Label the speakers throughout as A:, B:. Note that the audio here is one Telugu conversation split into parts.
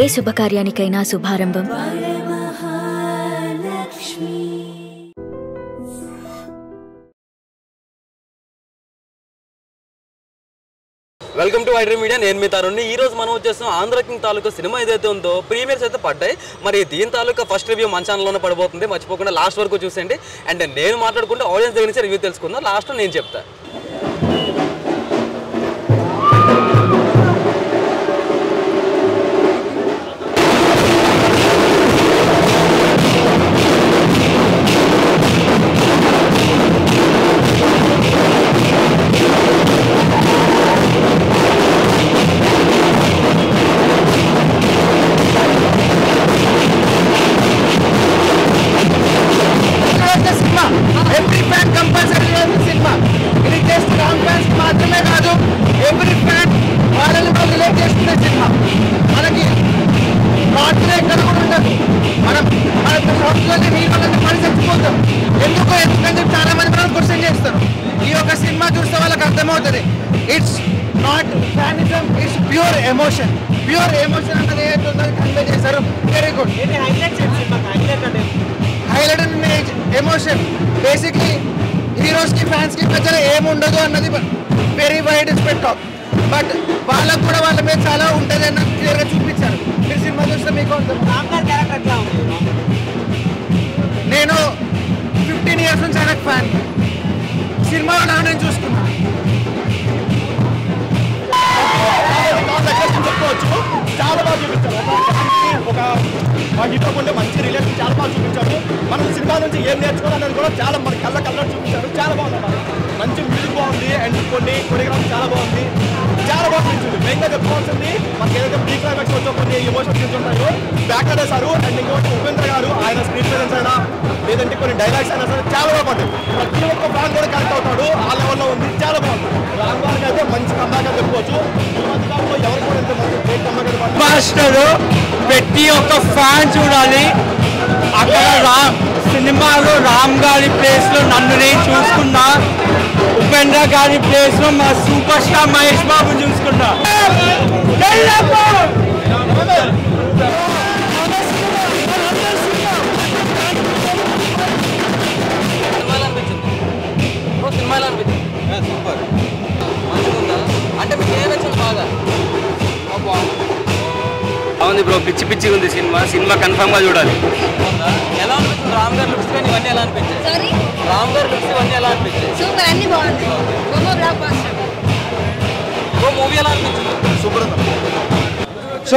A: ఏ శుభకార్యానికైనా శుభారంభం
B: వెల్కమ్ టు వైడ్రీ మీడియా. నేను మీ తరుణ్ని. ఈ రోజు మనం వచ్చేస్తాం ఆంధ్ర కింగ్ తాలూకా సినిమా ఏదైతే ఉందో ప్రీమియర్స్ అయితే పడ్డాయి. మరి దీని తాలూకా ఫస్ట్ రివ్యూ మన ఛానల్లోనే పడిపోతుంది. మర్చిపోకుండా లాస్ట్ వరకు చూసేయండి. అండ్ నేను మాట్లాడుకుంటే ఆడియన్స్ దగ్గర నుంచి రివ్యూ తెలుసుకుందాం. లాస్ట్లో నేను చెప్తాను.
C: చాలా మంది మనం క్వశ్చన్ చేస్తారు. ఈ యొక్క సినిమా చూస్తే వాళ్ళకి అర్థమవుతుంది. It's not fanism, it's pure emotion. Pure emotion అనేది ఏదైతే కన్వే చేశారు. Very good. Highlight image emotion. Basically heroes కి ఫ్యాన్స్ కి మధ్యలో ఏముండదు అన్నది very wide SPECT of. But వాళ్ళకు కూడా వాళ్ళ మీద చాలా ఉంటుంది అన్నది క్లియర్ గా చూపించారు. మీరు సినిమా చూస్తే మీకు నేను 15 years నుంచి ఆయనకు ఫ్యాన్. సినిమాలో నేను చూసుకున్నా.
D: చెప్పుకోవచ్చు, చాలా బాగా చూపించారు. ఒక హీరో ఉండే మంచి రిలేషన్ చాలా బాగా చూపించాడు. మనం సినిమా నుంచి ఏం నేర్చుకోవాలనేది కూడా చాలా మన కళ్ళ చూపించారు. చాలా బాగుంది. మంచి మ్యూజిక్ బాగుంది అండ్ కొన్ని కొరియోగ్రఫీ చాలా బాగుంది. చాలా బాగా చూపించింది. మెయిన్గా చెప్పుకోవాల్సింది మనకి ఏదైతే ప్రీ క్లైమాక్స్ వచ్చో కొన్ని ఎమోషన్స్ చూస్తుంటాయో బ్యాక్ వేశారు. అండ్ ఇంకోటి ఉపేంద్ర గారు ఆయన స్క్రీన్ ప్రెజెన్స్ అయినా లేదంటే కొన్ని డైలాగ్స్ అయినా సరే చాలా బాగుంటాయి. ప్రతి ఒక్క ఫ్యాన్ కూడా కనెక్ట్ అవుతాడు. ఆ లెవెల్లో ఉంది. చాలా బాగుంది. రామ్ గారికి అయితే మంచి కంబ్యాక్ అని చెప్పుకోవచ్చు. ఈ మధ్యకాలంలో ఎవరు కూడా ఎంత మంచి గ్రేట్ కంబ్యాక్
E: మాస్టర్ ప్రతి ఒక్క ఫ్యాన్ చూడాలి. అక్కడ సినిమాలో రామ్ గారి ప్లేస్ లో నన్ను నేను చూసుకున్నా. ఉపేంద్ర గారి ప్లేస్ లో మా సూపర్ స్టార్ మహేష్ బాబు చూసుకున్నా.
B: సినిమాలో అనిపించింది సూపర్ మంచిగా ఉందా అంటే మీకు ఏం నచ్చింది బాగా?
E: అవును బ్రో, పిచ్చి పిచ్చిగా ఉంది సినిమా కన్ఫర్మ్ గా చూడాలి.
B: ఎలా అనిపించింది? రామ్ గారి లుక్స్ కానీ ఇవన్నీ ఎలా అనిపించాయి? రామ్ గారి లుక్స్ ఇవన్నీ ఎలా అనిపించాయి?
F: సూపర్, అన్ని బాగుంది.
B: మూవీ ఎలా అనిపించింది?
D: సూపర్ ఉంది.
C: సో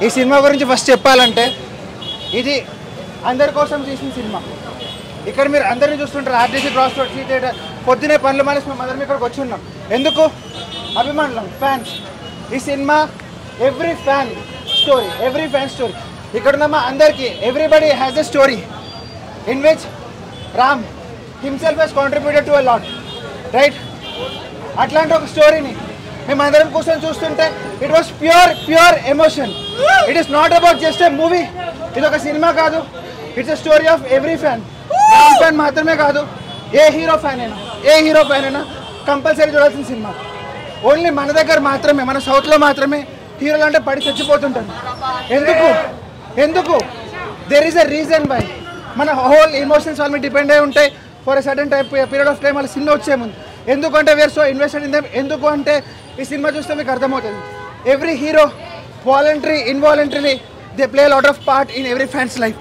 C: ఈ సినిమా గురించి ఫస్ట్ చెప్పాలంటే ఇది అందరి కోసం చేసిన సినిమా. ఇక్కడ మీరు అందరినీ చూస్తుంటారు. ఆర్టీసీ క్రాస్ రోడ్ సీ థియేటర్ పొద్దునే పనులు మానేసి మేము అందరం ఇక్కడికి వచ్చి ఉన్నాం. ఎందుకు? అభిమానులం, ఫ్యాన్స్. ఈ సినిమా ఎవ్రీ ఫ్యాన్ స్టోరీ. ఇక్కడ ఉన్న మా అందరికీ everybody has a story in which Ram himself has contributed to a lot, right? అట్లాంటి ఒక స్టోరీని మేమందరం కూర్చొని చూస్తుంటే it was pure emotion. It is not about just a movie. ఇది ఒక సినిమా కాదు. It's a story of every fan. Ram fan మాత్రమే కాదు, ఏ హీరో ఫ్యాన్ అయినా కంపల్సరీ చూడాల్సిన సినిమా. ఓన్లీ మన దగ్గర మాత్రమే, మన సౌత్లో మాత్రమే హీరోలు అంటే పడి చచ్చిపోతుంటారు. ఎందుకు? There is a reason why. మన హోల్ ఎమోషన్స్ వాళ్ళ మీద డిపెండ్ అయి ఉంటాయి for a sudden period of time. వాళ్ళ సినిమా వచ్చే ముందు ఎందుకంటే we are so invested in them. ఎందుకు అంటే ఈ సినిమా చూస్తే మీకు అర్థమవుతుంది. Every hero involuntarily they play lot of part in every fans life.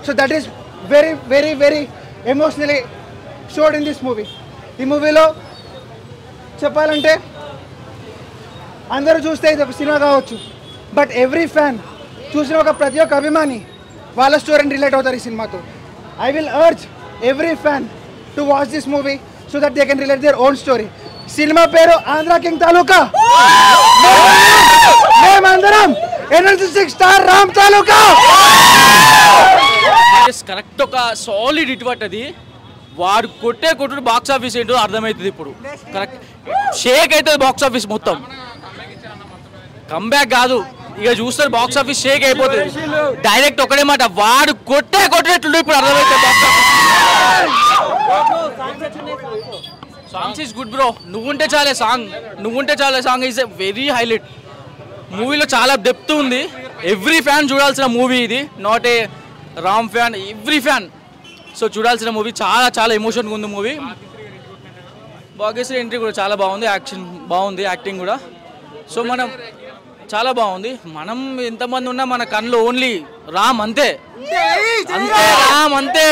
C: So that is very very very emotionally showed in this movie. ఈ మూవీలో చెప్పాలంటే అందరూ చూస్తే ఇది ఒక సినిమా కావచ్చు, బట్ ఎవ్రీ ఫ్యాన్ చూసిన ఒక ప్రతి ఒక్క అభిమాని వాళ్ళ స్టోరీని రిలేట్ అవుతారు ఈ సినిమాతో. I will urge every fan to watch this movie so that they can relate their own story. Cinema పేరు ఆంధ్ర కింగ్ తాలూకా. మేమందరం ఎనర్జెటిక్ స్టార్ రామ్ తాలూకా.
E: కరెక్ట్ ఒక సాలిడ్ హిట్ పట్టది. వాడు కొట్టుడు బాక్స్ ఆఫీస్ ఏంటో అర్థమవుతుంది ఇప్పుడు. కరెక్ట్ షేక్ అవుతుంది బాక్స్ ఆఫీస్ మొత్తం. కంబ్యాక్ కాదు, ఇక చూస్తారు బాక్స్ ఆఫీస్ షేక్ అయిపోతుంది. డైరెక్ట్ ఒకటే మాట, వాడు కొట్టేట్లు ఇప్పుడు అర్థమవుతుంది box office. Songs is good bro. నువ్వుంటే చాలే song is a very highlight. మూవీలో చాలా డెప్త్ ఉంది.
F: ఎవ్రీ ఫ్యాన్ చూడాల్సిన మూవీ ఇది, not a Ram fan, every fan so చూడాల్సిన మూవీ. చాలా చాలా ఎమోషన్గా ఉంది మూవీ. భాగ్యశ్రీ ఎంట్రీ కూడా చాలా బాగుంది, యాక్షన్ బాగుంది, యాక్టింగ్ కూడా. సో మనం చాలా బాగుంది. మనం ఎంతమంది ఉన్నా మన కళ్ళు ఓన్లీ రామ్, అంతే అంతే రామ్ అంతే.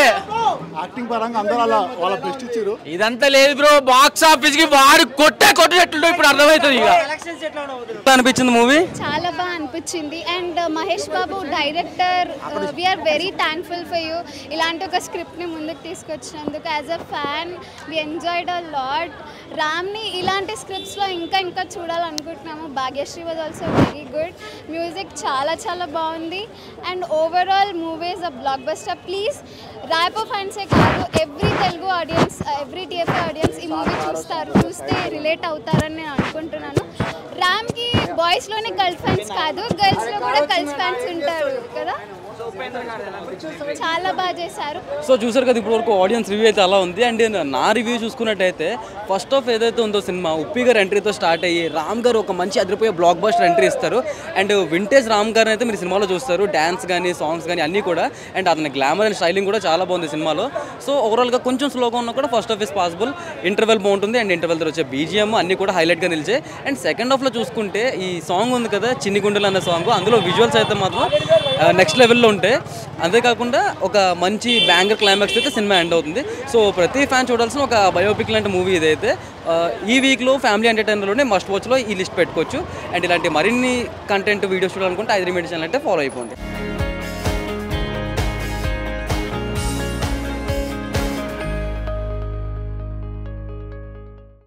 D: యాక్టింగ్ పరంగా అందరూ అలా వాళ్ళ బెస్ట్ ఇచ్చారు.
F: ఇదంతా లేదు బ్రో, బాక్స్ ఆఫీస్ కి వాడు కొట్టేటట్లు ఇప్పుడు అర్థమవుతుంది. ఇక
B: అనిపించింది మూవీ
G: చాలా బాగా అనిపించింది. And Mahesh Babu director, we are very thankful for you. ఇలాంటి ఒక స్క్రిప్ట్ని ముందుకు తీసుకొచ్చినందుకు. As a fan we enjoyed a lot. రామ్ని ఇలాంటి స్క్రిప్ట్స్లో ఇంకా ఇంకా చూడాలనుకుంటున్నాము. Bhagyashree was also very good. Music చాలా చాలా బాగుంది. And overall movie is a blockbuster. Please Rapo ఫ్యాన్సే కాదు, every Telugu audience, every TFI audience ఈ మూవీ చూస్తే రిలేట్ అవుతారని నేను అనుకుంటున్నాను. రామ్కి బాయ్స్లోనే కల్ట్ ఫ్యాన్స్ కాదు, గర్ల్స్లో కూడా కల్ట్ ఫ్యాన్స్ ఉంటారు కదా. చాలా బాగా చేశారు.
B: సో చూసారు కదా ఇప్పుడు వరకు ఆడియన్స్ రివ్యూ అయితే అలా ఉంది. అండ్ నా రివ్యూ చూసుకున్నట్టయితే ఫస్ట్ ఆఫ్ ఏదైతే ఉందో సినిమా ఉప్పి గారు ఎంట్రీతో స్టార్ట్ అయ్యి రామ్ గారు ఒక మంచి అదిరిపోయే బ్లాక్ బస్టర్ ఎంట్రీ ఇస్తారు. అండ్ వింటేజ్ రామ్ గారిని అయితే మీరు సినిమాలో చూస్తారు. డ్యాన్స్ కానీ సాంగ్స్ కానీ అన్నీ కూడా. అండ్ అతని గ్లామర్ అండ్ స్టైలింగ్ కూడా చాలా బాగుంది సినిమాలో. సో ఓవరాల్గా కొంచెం స్లోగా ఉన్నా కూడా first half is possible. Interval బాగుంటుంది. అండ్ ఇంటర్వెల్ తర్వాత వచ్చే బీజిఎం అన్నీ కూడా హైలైట్గా నిలిచాయి. అండ్ సెకండ్ హాఫ్లో చూసుకుంటే ఈ సాంగ్ ఉంది కదా చిన్ని గుండెలు అన్న సాంగ్, అందులో విజువల్స్ అయితే మాత్రం నెక్స్ట్ లెవెల్లో ఉంటాయి. అంతేకాకుండా ఒక మంచి బ్యాంగర్ క్లైమాక్స్ అయితే సినిమా ఎండ్ అవుతుంది. సో ప్రతి ఫ్యాన్ చూడాల్సిన ఒక బయోపిక్ లాంటి మూవీ ఇదైతే. ఈ వీక్లో ఫ్యామిలీ ఎంటర్టైనర్లోనే మస్ట్ వాచ్లో ఈ లిస్ట్ పెట్టుకోవచ్చు. అండ్ ఇలాంటి మరిన్ని కంటెంట్ వీడియోస్ చూడాలనుకుంటే 5 ఛానల్ అంటే ఫాలో అయిపోండి.